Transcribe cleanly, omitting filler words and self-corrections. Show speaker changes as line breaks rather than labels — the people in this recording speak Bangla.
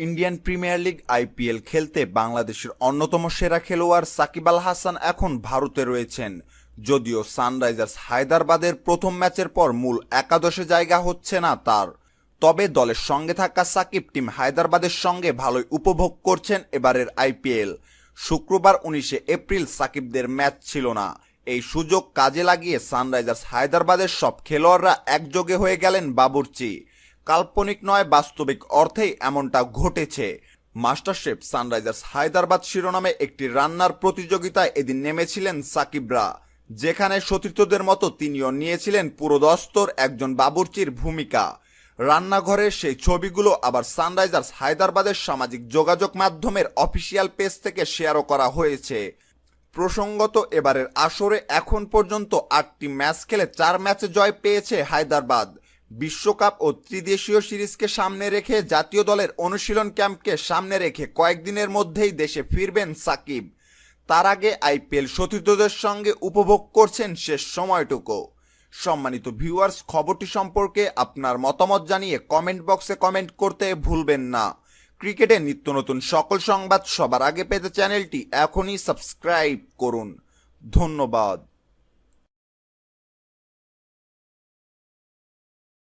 ইন্ডিয়ান প্রিমিয়ার লিগ আইপিএল খেলতে বাংলাদেশের অন্যতম সেরা খেলোয়াড় সাকিব আল হাসান এখন ভারতে রয়েছেন। যদিও সানরাইজার্স হায়দ্রাবাদের প্রথম ম্যাচের পর মূল একাদশে জায়গা হচ্ছে না তার, তবে দলের সঙ্গে থাকা সাকিব টিম হায়দ্রাবাদের সঙ্গে ভালোই উপভোগ করছেন এবারের আইপিএল। শুক্রবার 19 এপ্রিল সাকিবদের ম্যাচ ছিল না। এই সুযোগ কাজে লাগিয়ে সানরাইজার্স হায়দ্রাবাদের সব খেলোয়াড়রা একযোগে হয়ে গেলেন বাবুর্চি। কাল্পনিক নয়, বাস্তবিক অর্থেই এমনটা ঘটেছে। মাস্টারশেফ সানরাইজার্স হায়দ্রাবাদ শিরোনামে একটি রান্নার প্রতিযোগিতায় এদিন নেমেছিলেন সাকিবরা, যেখানে সতীর্থদের মতো তিনিও নিয়েছিলেন পুরোদস্তুর একজন বাবুর্চির ভূমিকা। রান্নাঘরের সেই ছবিগুলো আবার সানরাইজার্স হায়দ্রাবাদের সামাজিক যোগাযোগ মাধ্যমের অফিসিয়াল পেজ থেকে শেয়ারও করা হয়েছে। প্রসঙ্গত, এবারের আসরে এখন পর্যন্ত 8টি ম্যাচ খেলে 4 ম্যাচে জয় পেয়েছে হায়দ্রাবাদ। বিশ্বকাপ ও ত্রিদেশীয় সিরিজকে সামনে রেখে জাতীয় দলের অনুশীলন ক্যাম্পকে সামনে রেখে কয়েকদিনের মধ্যেই দেশে ফিরবেন সাকিব। তার আগে আইপিএল সতীর্থদের সঙ্গে উপভোগ করছেন শেষ সময়টুকু। সম্মানিত ভিউয়ার্স, খবরটি সম্পর্কে আপনার মতামত জানিয়ে কমেন্ট বক্সে কমেন্ট করতে ভুলবেন না। ক্রিকেটের নিত্য নতুন সকল সংবাদ সবার আগে পেতে চ্যানেলটি এখনই সাবস্ক্রাইব করুন। ধন্যবাদ।